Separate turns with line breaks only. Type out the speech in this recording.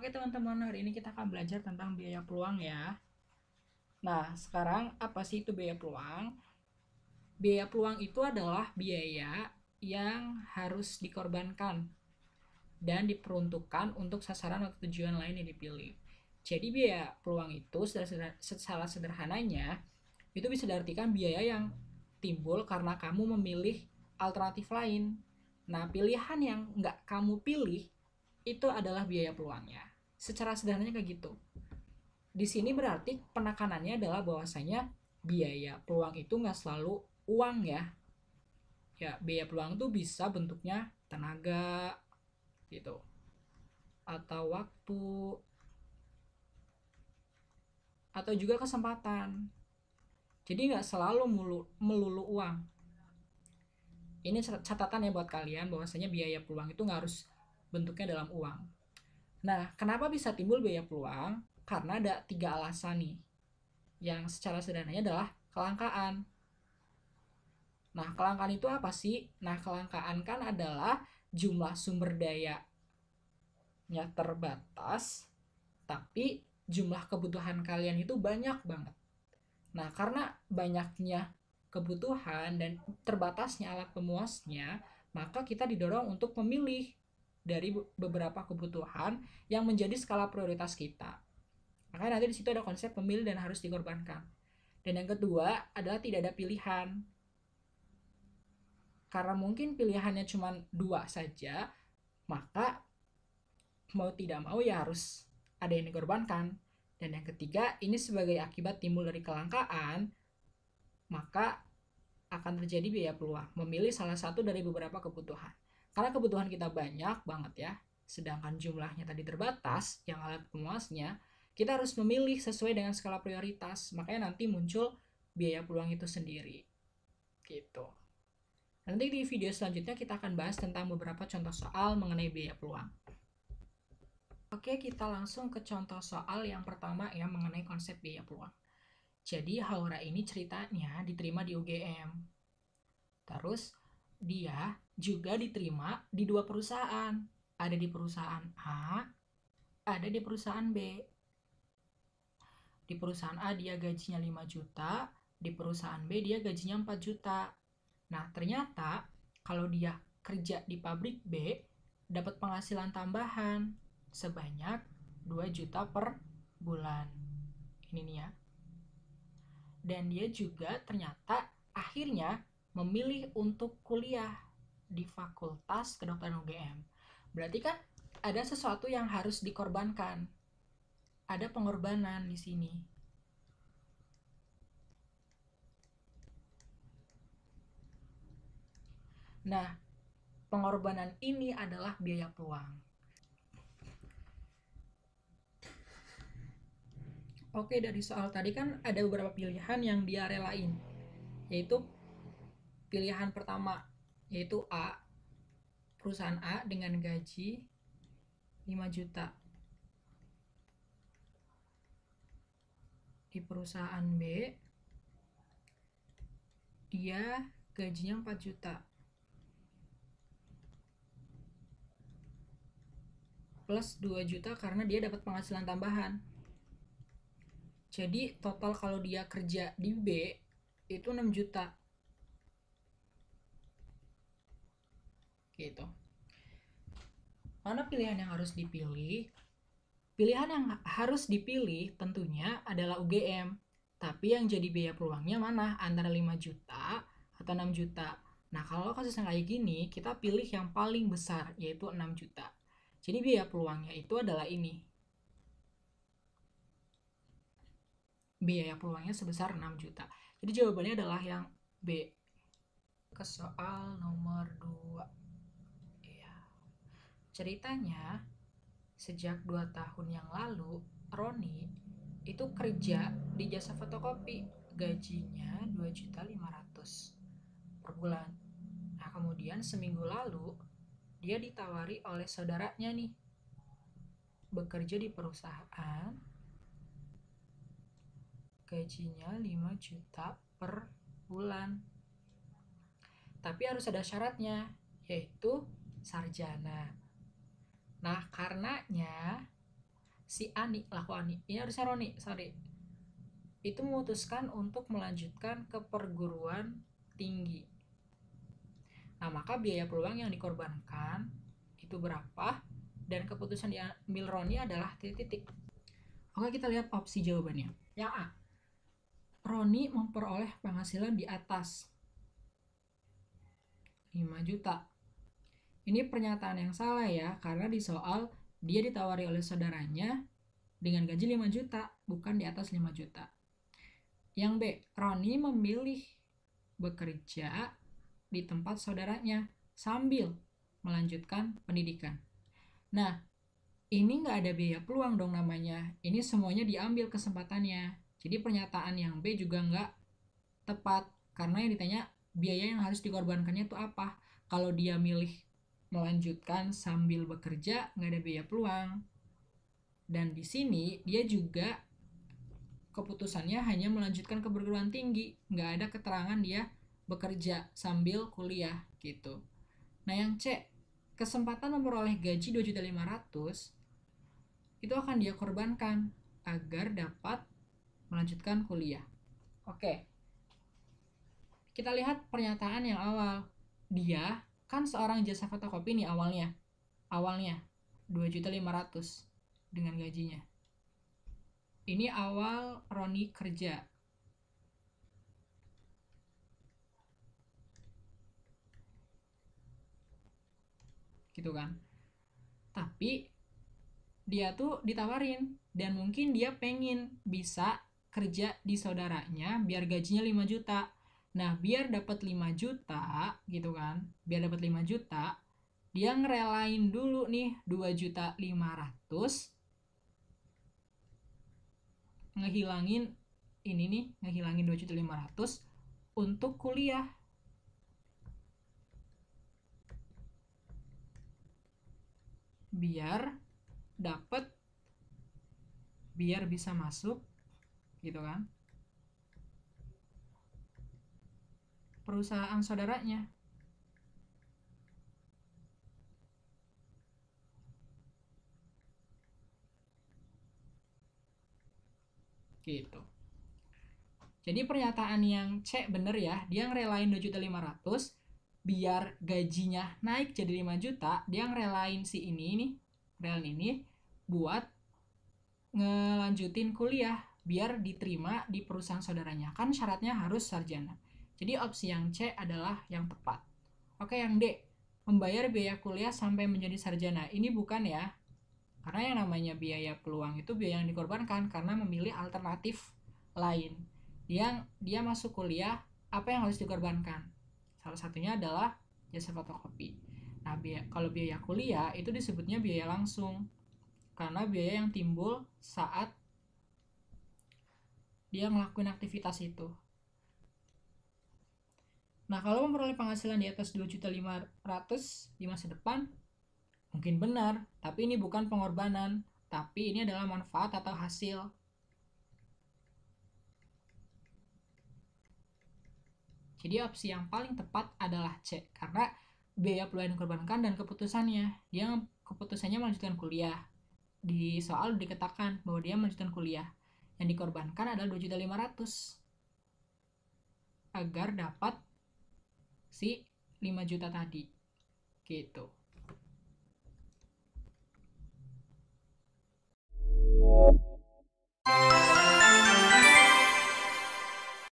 Oke teman-teman, hari ini kita akan belajar tentang biaya peluang ya. Nah, sekarang apa sih itu biaya peluang? Biaya peluang itu adalah biaya yang harus dikorbankan dan diperuntukkan untuk sasaran atau tujuan lain yang dipilih. Jadi biaya peluang itu secara sederhananya itu bisa diartikan biaya yang timbul karena kamu memilih alternatif lain. Nah, pilihan yang nggak kamu pilih itu adalah biaya peluangnya. Secara sederhananya kayak gitu. Di sini berarti penekanannya adalah bahwasanya biaya peluang itu nggak selalu uang ya. Ya, biaya peluang itu bisa bentuknya tenaga gitu atau waktu atau juga kesempatan. Jadi nggak selalu melulu uang. Ini catatan ya buat kalian bahwasanya biaya peluang itu nggak harus bentuknya dalam uang. Nah, kenapa bisa timbul biaya peluang? Karena ada 3 alasan nih. Yang secara sederhananya adalah kelangkaan. Nah, kelangkaan itu apa sih? Nah, kelangkaan kan adalah jumlah sumber dayanya terbatas, tapi jumlah kebutuhan kalian itu banyak banget. Nah, karena banyaknya kebutuhan dan terbatasnya alat pemuasnya, maka kita didorong untuk memilih dari beberapa kebutuhan yang menjadi skala prioritas kita. Maka nanti di situ ada konsep memilih dan harus dikorbankan. Dan yang kedua adalah tidak ada pilihan. Karena mungkin pilihannya cuma 2 saja, maka mau tidak mau ya harus ada yang dikorbankan. Dan yang ketiga, ini sebagai akibat timbul dari kelangkaan, maka akan terjadi biaya peluang. Memilih salah satu dari beberapa kebutuhan. Karena kebutuhan kita banyak banget ya, sedangkan jumlahnya tadi terbatas, yang alat pemuasnya, kita harus memilih sesuai dengan skala prioritas. Makanya nanti muncul biaya peluang itu sendiri. Gitu. Nanti di video selanjutnya kita akan bahas tentang beberapa contoh soal mengenai biaya peluang. Oke, kita langsung ke contoh soal yang pertama ya mengenai konsep biaya peluang. Jadi Haura ini ceritanya diterima di UGM. Terus dia juga diterima di 2 perusahaan. Ada di perusahaan A, ada di perusahaan B. Di perusahaan A dia gajinya 5 juta, di perusahaan B dia gajinya 4 juta. Nah, ternyata kalau dia kerja di pabrik B, dapat penghasilan tambahan sebanyak 2 juta per bulan. Ini nih ya. Dan dia juga ternyata akhirnya memilih untuk kuliah di Fakultas Kedokteran UGM. Berarti kan ada sesuatu yang harus dikorbankan. Ada pengorbanan di sini. Nah, pengorbanan ini adalah biaya peluang. Oke, dari soal tadi kan ada beberapa pilihan yang dia relain. Yaitu pilihan pertama, yaitu A, perusahaan A dengan gaji 5 juta. Di perusahaan B, dia gajinya 4 juta. Plus 2 juta karena dia dapat penghasilan tambahan. Jadi total kalau dia kerja di B itu 6 juta. Gitu. Mana pilihan yang harus dipilih? Pilihan yang harus dipilih tentunya adalah UGM. Tapi yang jadi biaya peluangnya mana? Antara 5 juta atau 6 juta. Nah, kalau kasusnya kayak gini, kita pilih yang paling besar, yaitu 6 juta. Jadi biaya peluangnya itu adalah ini. Biaya peluangnya sebesar 6 juta. Jadi jawabannya adalah yang B. Ke soal nomor 2. Ya. Ceritanya, sejak 2 tahun yang lalu, Roni itu kerja di jasa fotokopi. Gajinya 2.500.000 per bulan. Nah, kemudian seminggu lalu, dia ditawari oleh saudaranya nih, bekerja di perusahaan, gajinya 5 juta per bulan. Tapi harus ada syaratnya, yaitu sarjana. Nah, karenanya si Ani, laku Ani, ini harusnya Roni, sorry, itu memutuskan untuk melanjutkan ke perguruan tinggi. Nah, maka biaya peluang yang dikorbankan itu berapa, dan keputusan diambil Roni adalah titik-titik. Oke, kita lihat opsi jawabannya. Yang A, Roni memperoleh penghasilan di atas 5 juta. Ini pernyataan yang salah ya, karena di soal dia ditawari oleh saudaranya dengan gaji 5 juta, bukan di atas 5 juta. Yang B, Roni memilih bekerja di tempat saudaranya sambil melanjutkan pendidikan. Nah, ini nggak ada biaya peluang dong namanya. Ini semuanya diambil kesempatannya. Jadi pernyataan yang B juga nggak tepat, karena yang ditanya biaya yang harus dikorbankannya itu apa. Kalau dia milih melanjutkan sambil bekerja, nggak ada biaya peluang. Dan di sini dia juga keputusannya hanya melanjutkan ke perguruan tinggi, nggak ada keterangan dia bekerja sambil kuliah gitu. Nah, yang C, kesempatan memperoleh gaji 2.500.000 itu akan dia korbankan agar dapat melanjutkan kuliah. Oke, kita lihat pernyataan yang awal. Dia kan seorang jasa fotokopi nih awalnya 2.500.000 dengan gajinya. Ini awal Roni kerja. Gitu kan. Tapi dia tuh ditawarin, dan mungkin dia pengen bisa kerja di saudaranya biar gajinya 5 juta. Nah, biar dapat 5 juta gitu kan. Biar dapat 5 juta, dia ngerelain dulu nih 2.500.000, ngehilangin 2.500.000 untuk kuliah. Biar bisa masuk gitu kan perusahaan saudaranya. Gitu. Jadi pernyataan yang C bener ya, dia ngerelain 2.500.000 biar gajinya naik jadi 5 juta, dia ngerelain si ini nih, relain ini buat ngelanjutin kuliah biar diterima di perusahaan saudaranya. Kan syaratnya harus sarjana. Jadi opsi yang C adalah yang tepat. Oke, yang D, membayar biaya kuliah sampai menjadi sarjana. Ini bukan ya, karena yang namanya biaya peluang itu biaya yang dikorbankan karena memilih alternatif lain. Yang dia masuk kuliah, apa yang harus dikorbankan? Salah satunya adalah jasa fotokopi. Nah, kalau biaya kuliah itu disebutnya biaya langsung, karena biaya yang timbul saat dia ngelakuin aktivitas itu. Nah, kalau memperoleh penghasilan di atas 2.500.000 di masa depan, mungkin benar, tapi ini bukan pengorbanan, tapi ini adalah manfaat atau hasil. Jadi opsi yang paling tepat adalah C, karena biaya peluang dikorbankan dan keputusannya. Dia keputusannya melanjutkan kuliah. Di soal dikatakan bahwa dia melanjutkan kuliah. Yang dikorbankan adalah 2.500.000 agar dapat si 5 juta tadi. Gitu.